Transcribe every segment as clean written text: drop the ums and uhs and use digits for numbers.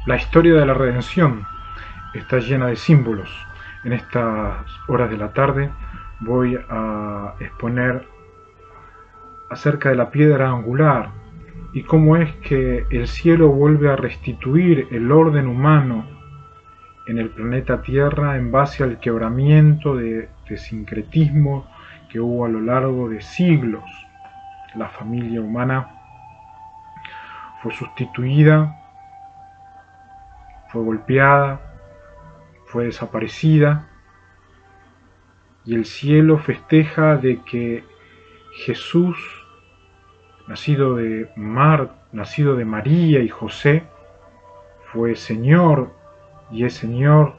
La historia de la redención está llena de símbolos. En estas horas de la tarde voy a exponer acerca de la piedra angular y cómo es que el cielo vuelve a restituir el orden humano en el planeta Tierra en base al quebramiento de sincretismo que hubo a lo largo de siglos. La familia humana fue sustituida, fue golpeada, fue desaparecida, y el cielo festeja de que Jesús, nacido de María y José, fue Señor y es Señor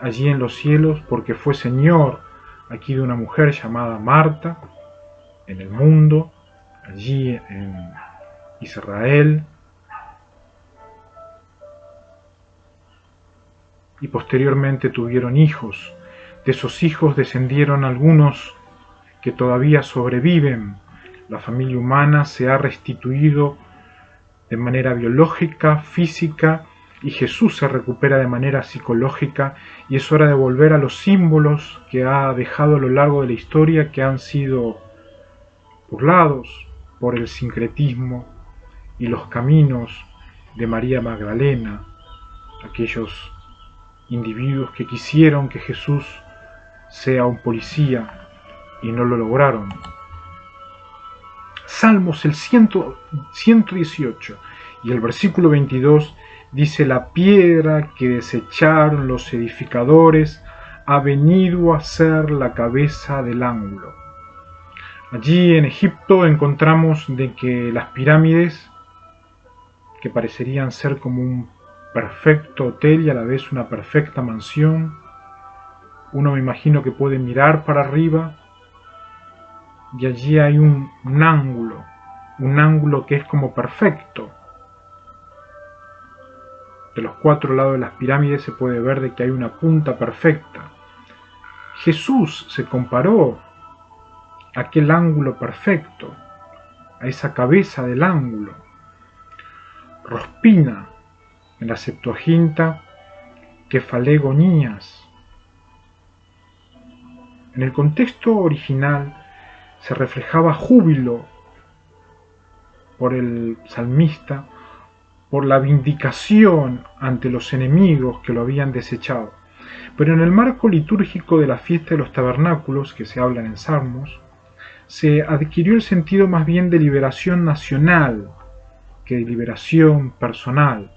allí en los cielos porque fue Señor aquí de una mujer llamada Marta en el mundo, allí en Israel, y posteriormente tuvieron hijos. De esos hijos descendieron algunos que todavía sobreviven. La familia humana se ha restituido de manera biológica, física, y Jesús se recupera de manera psicológica, y es hora de volver a los símbolos que ha dejado a lo largo de la historia, que han sido burlados por el sincretismo y los caminos de María Magdalena, aquellos individuos que quisieron que Jesús sea un policía y no lo lograron. Salmos el 118 y el versículo 22 dice: la piedra que desecharon los edificadores ha venido a ser la cabeza del ángulo. Allí en Egipto encontramos de que las pirámides, que parecerían ser como un perfecto hotel y a la vez una perfecta mansión, uno me imagino que puede mirar para arriba y allí hay un ángulo que es como perfecto. De los 4 lados de las pirámides se puede ver de que hay una punta perfecta. Jesús se comparó a aquel ángulo perfecto, a esa cabeza del ángulo. Rospina, en la Septuaginta, kefalegonías. En el contexto original se reflejaba júbilo por el salmista por la vindicación ante los enemigos que lo habían desechado. Pero en el marco litúrgico de la fiesta de los tabernáculos, que se hablan en Salmos, se adquirió el sentido más bien de liberación nacional que de liberación personal,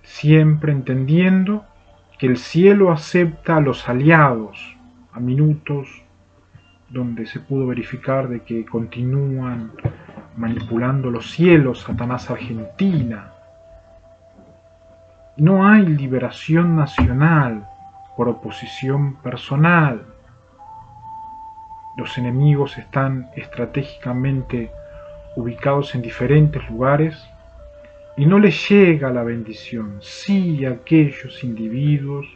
siempre entendiendo que el cielo acepta a los aliados, a minutos donde se pudo verificar de que continúan manipulando los cielos, Satanás Argentina. No hay liberación nacional por oposición personal. Los enemigos están estratégicamente ubicados en diferentes lugares y no les llega la bendición. Sí a aquellos individuos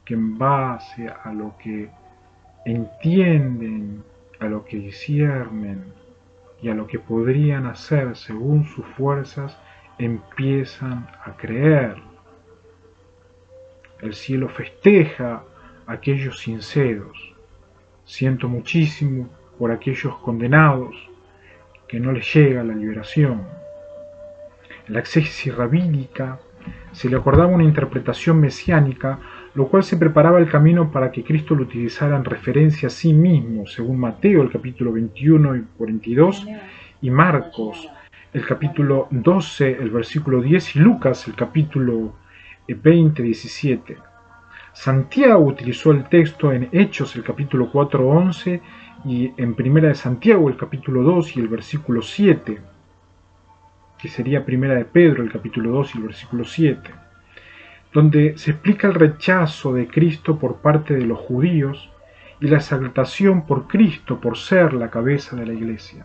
que en base a lo que entienden, a lo que disciernen y a lo que podrían hacer según sus fuerzas, empiezan a creer. El cielo festeja a aquellos sinceros. Siento muchísimo por aquellos condenados que no les llega la liberación. En la exégesis rabínica se le acordaba una interpretación mesiánica, lo cual se preparaba el camino para que Cristo lo utilizara en referencia a sí mismo, según Mateo, el capítulo 21 y 42, y Marcos, el capítulo 12, el versículo 10, y Lucas, el capítulo 20, 17. Santiago utilizó el texto en Hechos, el capítulo 4, 11, y en Primera de Santiago, el capítulo 2 y el versículo 7, que sería Primera de Pedro, el capítulo 2 y el versículo 7, donde se explica el rechazo de Cristo por parte de los judíos y la exaltación por Cristo por ser la cabeza de la iglesia.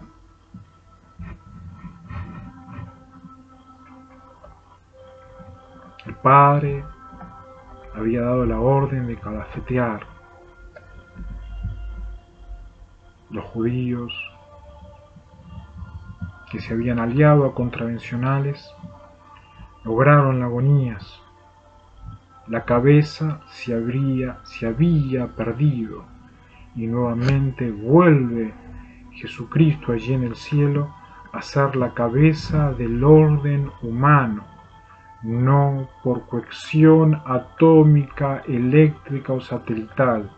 El Padre había dado la orden de calafetear. Los judíos que se habían aliado a contravencionales lograron agonías. La cabeza se había perdido y nuevamente vuelve Jesucristo allí en el cielo a ser la cabeza del orden humano, no por cohesión atómica, eléctrica o satelital,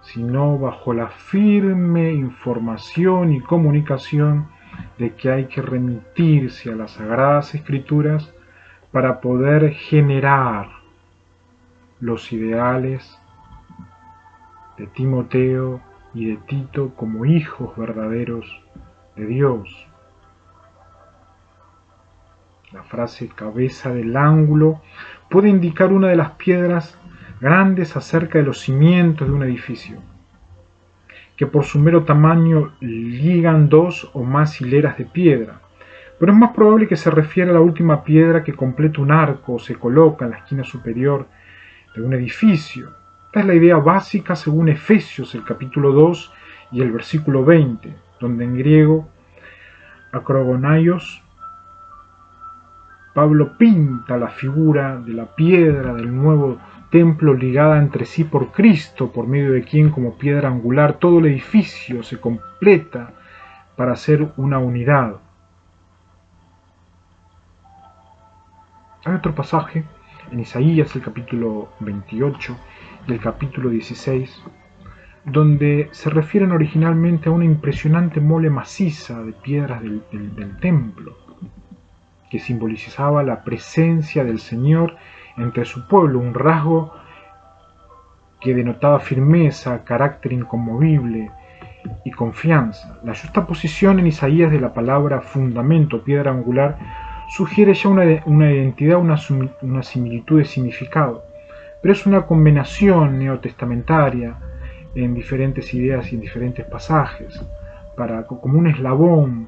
sino bajo la firme información y comunicación de que hay que remitirse a las Sagradas Escrituras para poder generar los ideales de Timoteo y de Tito como hijos verdaderos de Dios. La frase cabeza del ángulo puede indicar una de las piedras grandes acerca de los cimientos de un edificio, que por su mero tamaño ligan dos o más hileras de piedra, pero es más probable que se refiera a la última piedra que completa un arco o se coloca en la esquina superior de un edificio. Esta es la idea básica según Efesios, el capítulo 2 y el versículo 20, donde en griego acrogonaios Pablo pinta la figura de la piedra del nuevo templo ligada entre sí por Cristo, por medio de quien como piedra angular todo el edificio se completa para ser una unidad. Hay otro pasaje en Isaías, el capítulo 28 y el capítulo 16, donde se refieren originalmente a una impresionante mole maciza de piedras del templo, que simbolizaba la presencia del Señor entre su pueblo, un rasgo que denotaba firmeza, carácter inconmovible y confianza. La justaposición en Isaías de la palabra fundamento, piedra angular, sugiere ya una identidad, una similitud de significado, pero es una combinación neotestamentaria en diferentes ideas y en diferentes pasajes, como un eslabón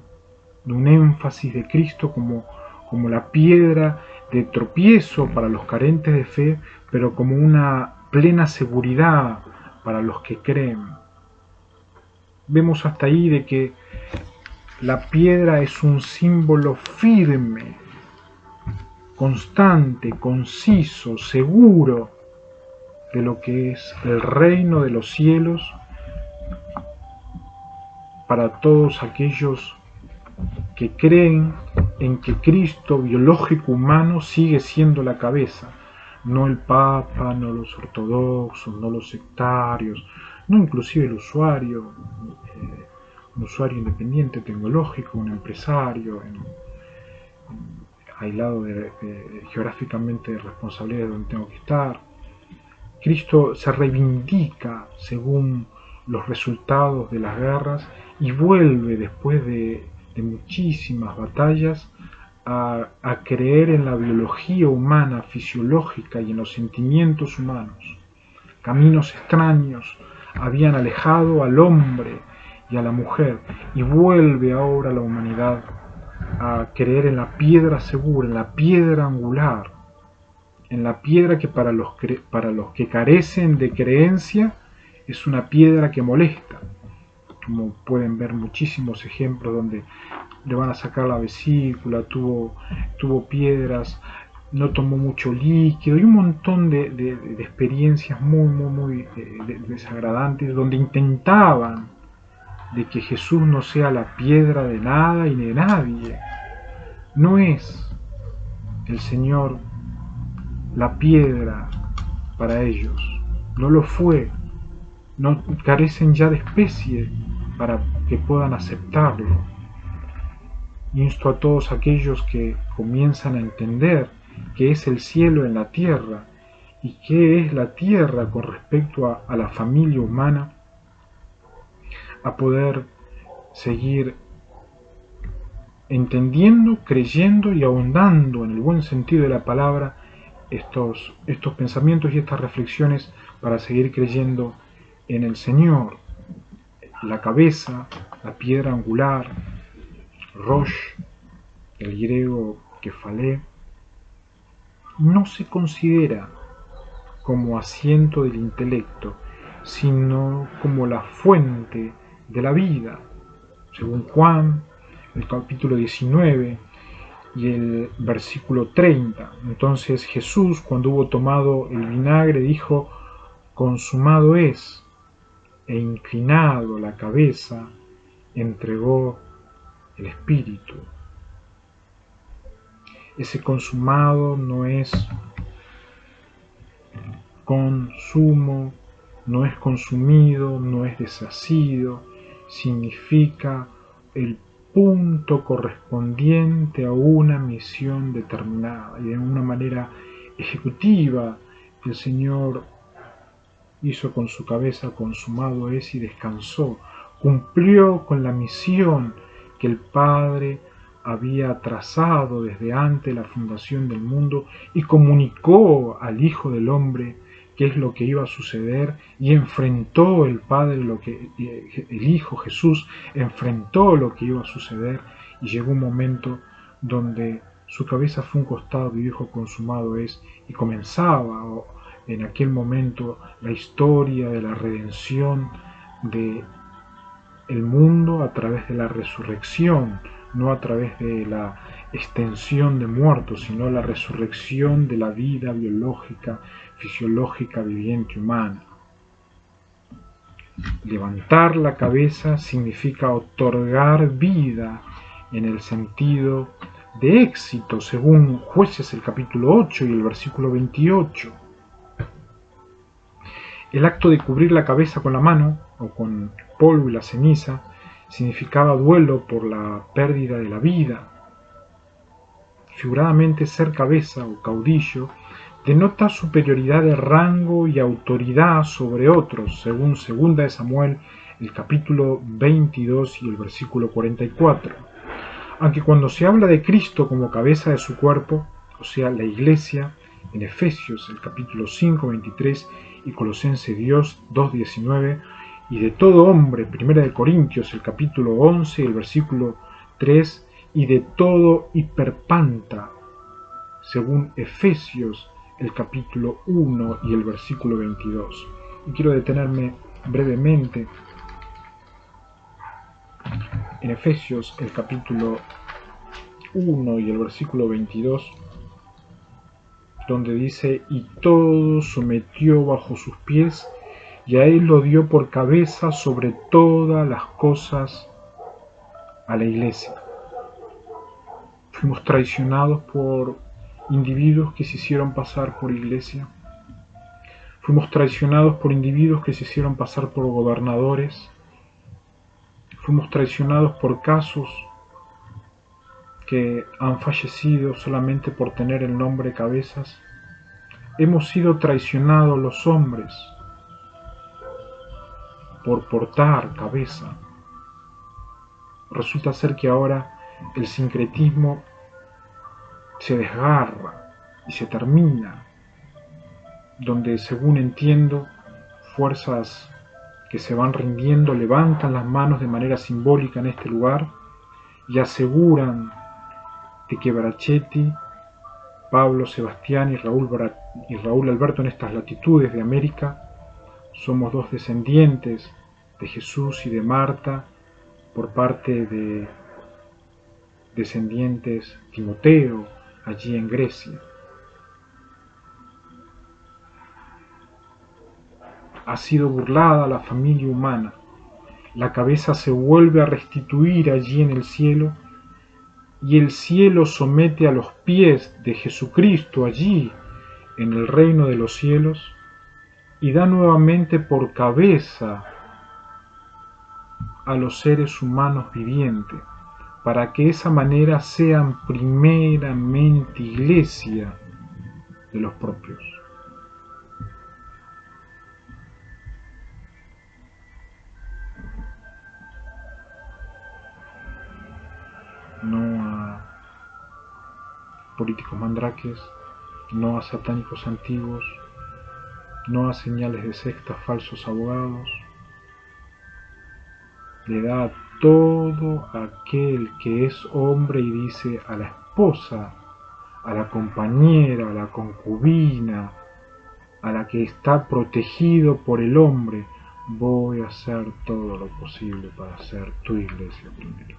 de un énfasis de Cristo como la piedra de tropiezo para los carentes de fe, pero como una plena seguridad para los que creen. Vemos hasta ahí de que la piedra es un símbolo firme, constante, conciso, seguro de lo que es el reino de los cielos para todos aquellos que creen en que Cristo biológico humano sigue siendo la cabeza, no el Papa, no los ortodoxos, no los sectarios, no inclusive el usuario, un usuario independiente tecnológico, un empresario, aislado geográficamente de responsabilidades donde tengo que estar. Cristo se reivindica según los resultados de las guerras y vuelve después de muchísimas batallas a creer en la biología humana, fisiológica y en los sentimientos humanos. Caminos extraños habían alejado al hombre y a la mujer, y vuelve ahora la humanidad a creer en la piedra segura, en la piedra angular, en la piedra que para los que carecen de creencia es una piedra que molesta. Como pueden ver muchísimos ejemplos donde le van a sacar la vesícula, tuvo piedras, no tomó mucho líquido y un montón de experiencias muy desagradantes donde intentaban de que Jesús no sea la piedra de nada y de nadie. No es el Señor la piedra para ellos, no lo fue, no carecen ya de especie para que puedan aceptarlo. Insto a todos aquellos que comienzan a entender qué es el cielo en la tierra y qué es la tierra con respecto a la familia humana, a poder seguir entendiendo, creyendo y ahondando en el buen sentido de la palabra estos pensamientos y estas reflexiones para seguir creyendo en el Señor, la cabeza, la piedra angular, Rosh, el griego kefalé, no se considera como asiento del intelecto, sino como la fuente de la vida. Según Juan, el capítulo 19, y el versículo 30. Entonces Jesús, cuando hubo tomado el vinagre, dijo: consumado es, e inclinado la cabeza, entregó el espíritu. Ese consumado no es consumo, no es consumido, no es deshacido, significa el punto correspondiente a una misión determinada, y de una manera ejecutiva el Señor hizo con su cabeza: consumado es, y descansó, cumplió con la misión que el Padre había trazado desde antes de la fundación del mundo, y comunicó al Hijo del Hombre qué es lo que iba a suceder, y enfrentó el Padre el Hijo Jesús enfrentó lo que iba a suceder, y llegó un momento donde su cabeza fue un costado y dijo: consumado es, y comenzaba en aquel momento la historia de la redención de el mundo a través de la resurrección, no a través de la extensión de muertos, sino la resurrección de la vida biológica, fisiológica, viviente, humana. Levantar la cabeza significa otorgar vida en el sentido de éxito, según Jueces el capítulo 8 y el versículo 28. El acto de cubrir la cabeza con la mano, o con polvo y la ceniza, significaba duelo por la pérdida de la vida. Figuradamente, ser cabeza o caudillo denota superioridad de rango y autoridad sobre otros, según 2 Samuel, el capítulo 22 y el versículo 44. Aunque cuando se habla de Cristo como cabeza de su cuerpo, o sea, la Iglesia, en Efesios, el capítulo 5, 23, y Colosenses 2, 19, y de todo hombre, 1 Corintios, el capítulo 11, el versículo 3, y de todo hiperpanta, según Efesios, el capítulo 1 y el versículo 22. Y quiero detenerme brevemente en Efesios, el capítulo 1 y el versículo 22, donde dice: y todo sometió bajo sus pies, y a él lo dio por cabeza sobre todas las cosas a la Iglesia. Fuimos traicionados por individuos que se hicieron pasar por Iglesia. Fuimos traicionados por individuos que se hicieron pasar por gobernadores. Fuimos traicionados por casos que han fallecido solamente por tener el nombre cabezas. Hemos sido traicionados los hombres por portar cabeza. Resulta ser que ahora el sincretismo se desgarra y se termina, donde, según entiendo, fuerzas que se van rindiendo levantan las manos de manera simbólica en este lugar y aseguran de que Brachetti, Pablo, Sebastián y Raúl Alberto, en estas latitudes de América, somos dos descendientes de Jesús y de Marta por parte de descendientes Timoteo, allí en Grecia. Ha sido burlada la familia humana. La cabeza se vuelve a restituir allí en el cielo, y el cielo somete a los pies de Jesucristo allí en el reino de los cielos, y da nuevamente por cabeza a los seres humanos vivientes, para que de esa manera sean primeramente iglesia de los propios. No a políticos mandraques, no a satánicos antiguos, no a señales de sectas, falsos abogados. Le da a todo aquel que es hombre y dice a la esposa, a la compañera, a la concubina, a la que está protegido por el hombre: voy a hacer todo lo posible para ser tu iglesia primero.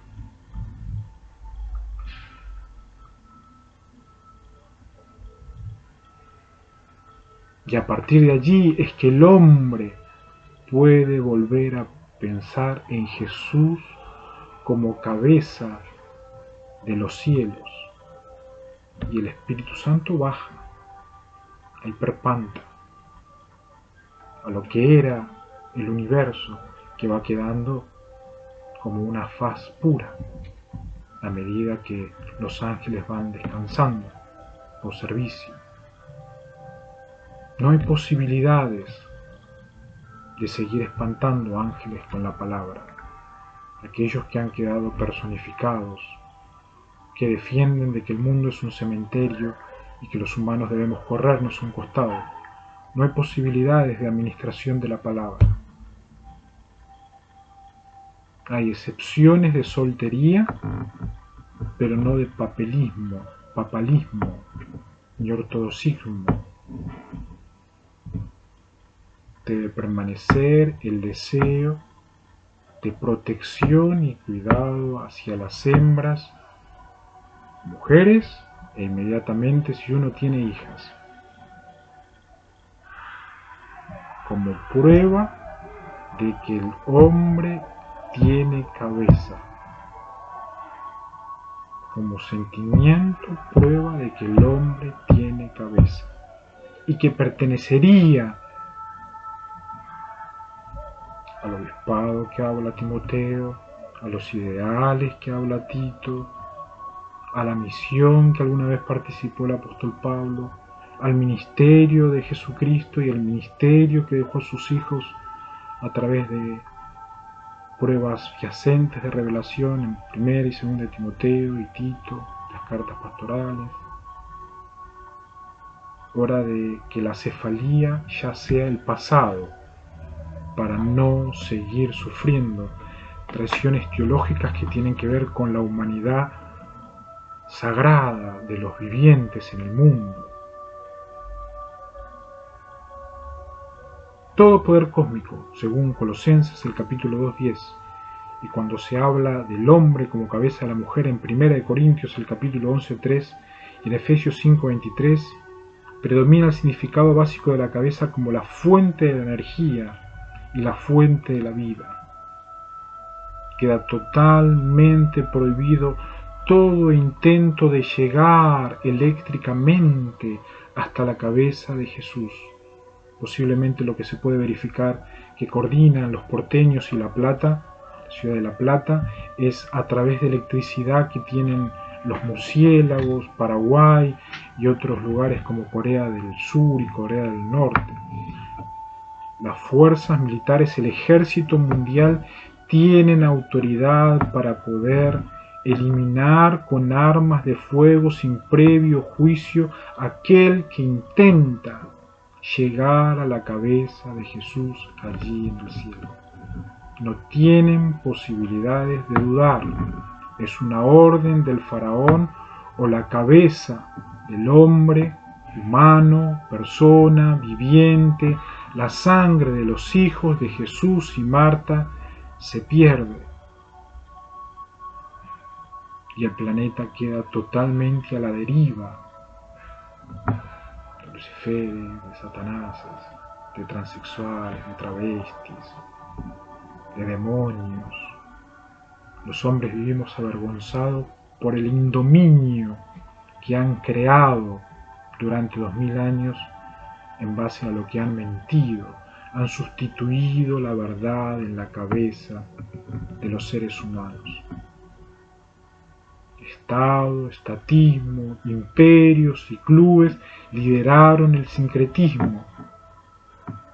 Y a partir de allí es que el hombre puede volver a pensar en Jesús como cabeza de los cielos. Y el Espíritu Santo baja, hiperpanta, a lo que era el universo, que va quedando como una faz pura a medida que los ángeles van descansando por servicio. No hay posibilidades de seguir espantando ángeles con la palabra. Aquellos que han quedado personificados, que defienden de que el mundo es un cementerio y que los humanos debemos corrernos a un costado. No hay posibilidades de administración de la palabra. Hay excepciones de soltería, pero no de papalismo, ni ortodoxismo. Debe permanecer el deseo de protección y cuidado hacia las hembras, mujeres, e inmediatamente si uno tiene hijas, como prueba de que el hombre tiene cabeza, como sentimiento, prueba de que el hombre tiene cabeza y que pertenecería al obispado que habla Timoteo, a los ideales que habla Tito, a la misión que alguna vez participó el apóstol Pablo, al ministerio de Jesucristo y al ministerio que dejó a sus hijos a través de pruebas fehacientes de revelación en primera y segunda de Timoteo y Tito, las cartas pastorales. Hora de que la cefalía ya sea el pasado, para no seguir sufriendo presiones teológicas que tienen que ver con la humanidad sagrada de los vivientes en el mundo. Todo poder cósmico, según Colosenses el capítulo 2:10, y cuando se habla del hombre como cabeza de la mujer en 1 Corintios el capítulo 11:3 y en Efesios 5:23, predomina el significado básico de la cabeza como la fuente de la energía y la fuente de la vida. Queda totalmente prohibido todo intento de llegar eléctricamente hasta la cabeza de Jesús. Posiblemente lo que se puede verificar que coordinan los porteños y La Plata, la ciudad de La Plata, es a través de electricidad que tienen los murciélagos, Paraguay y otros lugares como Corea del Sur y Corea del Norte. Las fuerzas militares, el ejército mundial, tienen autoridad para poder eliminar con armas de fuego sin previo juicio aquel que intenta llegar a la cabeza de Jesús allí en el cielo. No tienen posibilidades de dudarlo. Es una orden del faraón o la cabeza del hombre humano, persona, viviente. La sangre de los hijos de Jesús y Marta se pierde y el planeta queda totalmente a la deriva de Lucifer, de Satanás, de transexuales, de travestis, de demonios. Los hombres vivimos avergonzados por el indominio que han creado durante 2000 años en base a lo que han mentido. Han sustituido la verdad en la cabeza de los seres humanos. Estado, estatismo, imperios y clubes lideraron el sincretismo.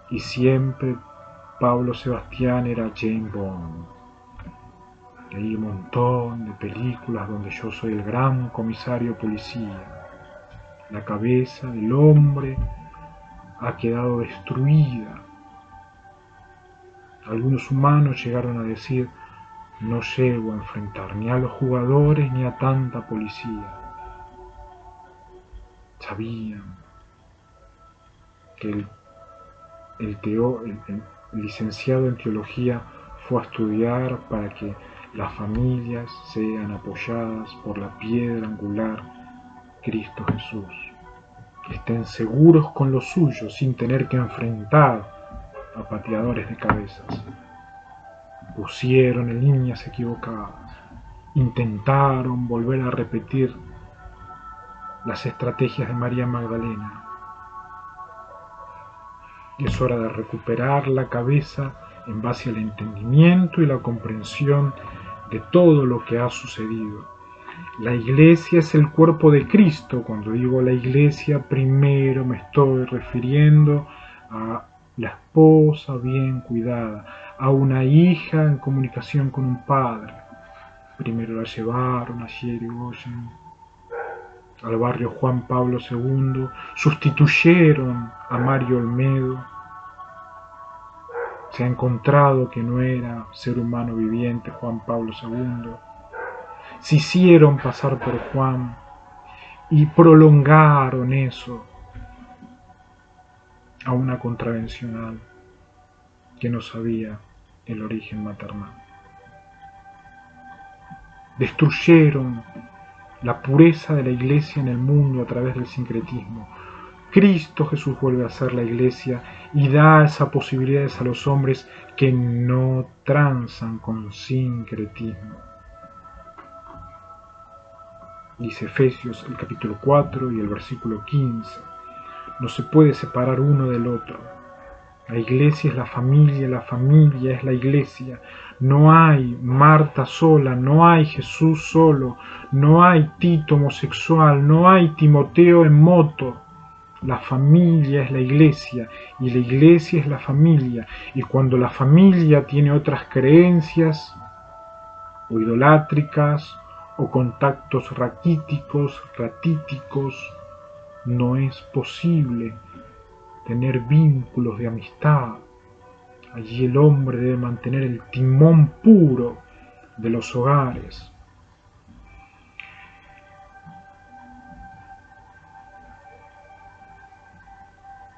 Y siempre Pablo Sebastián era James Bond. Leí un montón de películas donde yo soy el gran comisario policía. La cabeza del hombre ha quedado destruida. Algunos humanos llegaron a decir: no llego a enfrentar ni a los jugadores ni a tanta policía. Sabían que el licenciado en teología fue a estudiar para que las familias sean apoyadas por la piedra angular, Cristo Jesús. que estén seguros con los suyos sin tener que enfrentar a pateadores de cabezas. Pusieron en líneas equivocadas, intentaron volver a repetir las estrategias de María Magdalena. Y es hora de recuperar la cabeza en base al entendimiento y la comprensión de todo lo que ha sucedido. La iglesia es el cuerpo de Cristo. Cuando digo la iglesia, primero me estoy refiriendo a la esposa bien cuidada, a una hija en comunicación con un padre. Primero la llevaron a Yerigoyen, al barrio Juan Pablo II, sustituyeron a Mario Olmedo. Se ha encontrado que no era ser humano viviente Juan Pablo II. Se hicieron pasar por Juan y prolongaron eso a una contravencional que no sabía el origen maternal. Destruyeron la pureza de la iglesia en el mundo a través del sincretismo. Cristo Jesús vuelve a ser la iglesia y da esas posibilidades a los hombres que no transan con sincretismo. Dice Efesios el capítulo 4 y el versículo 15. No se puede separar uno del otro. La iglesia es la familia es la iglesia. No hay Marta sola, no hay Jesús solo, no hay Tito homosexual, no hay Timoteo en moto. La familia es la iglesia y la iglesia es la familia. Y cuando la familia tiene otras creencias o idolátricas o contactos ratíticos, no es posible tener vínculos de amistad. Allí el hombre debe mantener el timón puro de los hogares.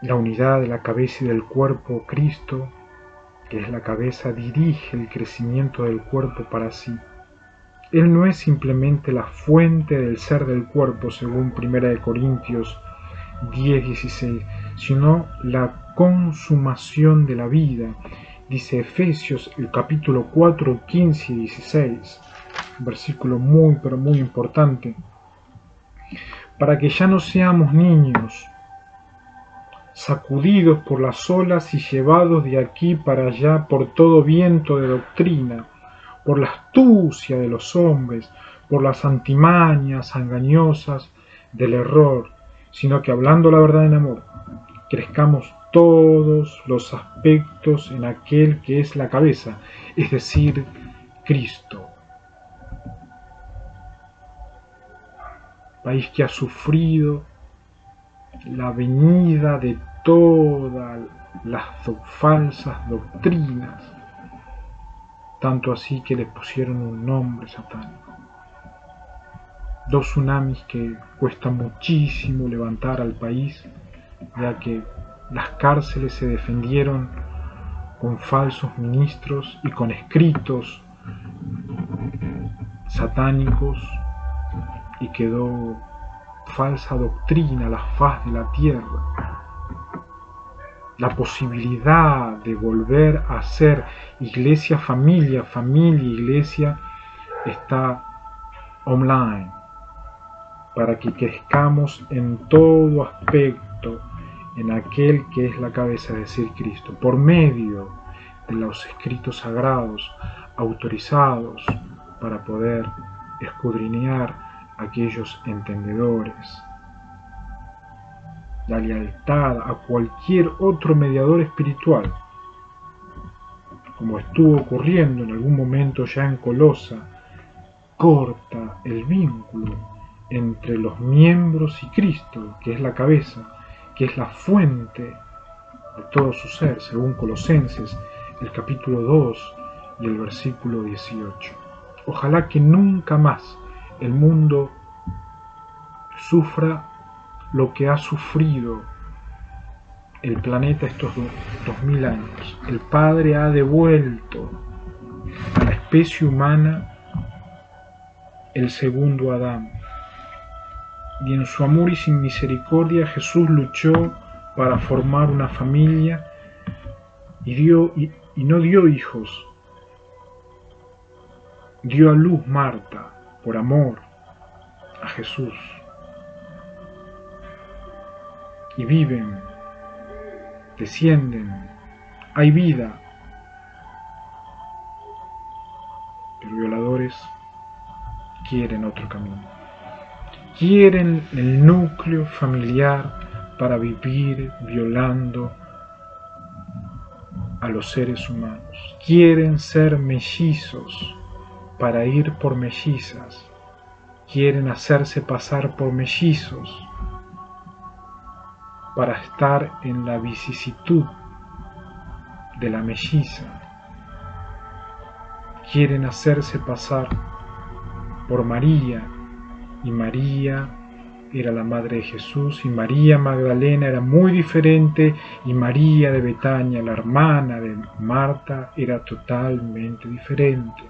La unidad de la cabeza y del cuerpo, Cristo, que es la cabeza, dirige el crecimiento del cuerpo para sí. Él no es simplemente la fuente del ser del cuerpo, según 1 Corintios 10:16, sino la consumación de la vida. Dice Efesios, el capítulo 4, 15 y 16, versículo muy importante. Para que ya no seamos niños, sacudidos por las olas y llevados de aquí para allá por todo viento de doctrina, por la astucia de los hombres, por las antimañas engañosas del error, sino que hablando la verdad en amor, crezcamos todos los aspectos en aquel que es la cabeza, es decir, Cristo. País que ha sufrido la venida de todas las falsas doctrinas, tanto así que les pusieron un nombre satánico. 2 tsunamis que cuesta muchísimo levantar al país, ya que las cárceles se defendieron con falsos ministros y con escritos satánicos, y quedó falsa doctrina a la faz de la tierra. La posibilidad de volver a ser iglesia, familia, iglesia, está online, para que crezcamos en todo aspecto en aquel que es la cabeza, es decir, Cristo, por medio de los escritos sagrados autorizados para poder escudriñar a aquellos entendedores. La lealtad a cualquier otro mediador espiritual, como estuvo ocurriendo en algún momento ya en Colosa, corta el vínculo entre los miembros y Cristo, que es la cabeza, que es la fuente de todo su ser, según Colosenses, el capítulo 2 y el versículo 18. Ojalá que nunca más el mundo sufra lo que ha sufrido el planeta estos 2000 años. El Padre ha devuelto a la especie humana el segundo Adán. y en su amor y sin misericordia Jesús luchó para formar una familia y no dio hijos. Dio a luz Marta por amor a Jesús. Y viven, descienden, hay vida. Pero violadores quieren otro camino. Quieren el núcleo familiar para vivir violando a los seres humanos. Quieren ser mellizos para ir por mellizas. Quieren hacerse pasar por mellizos para estar en la vicisitud de la melliza. Quieren hacerse pasar por María, y María era la madre de Jesús, y María Magdalena era muy diferente, y María de Betania, la hermana de Marta, era totalmente diferente.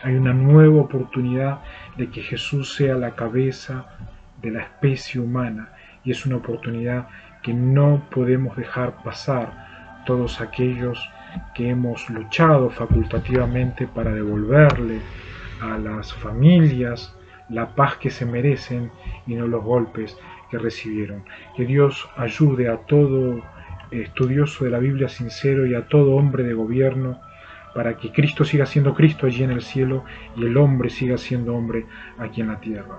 Hay una nueva oportunidad de que Jesús sea la cabeza de la especie humana, y es una oportunidad que no podemos dejar pasar todos aquellos que hemos luchado facultativamente para devolverle a las familias la paz que se merecen y no los golpes que recibieron. Que Dios ayude a todo estudioso de la Biblia sincero y a todo hombre de gobierno para que Cristo siga siendo Cristo allí en el cielo y el hombre siga siendo hombre aquí en la tierra.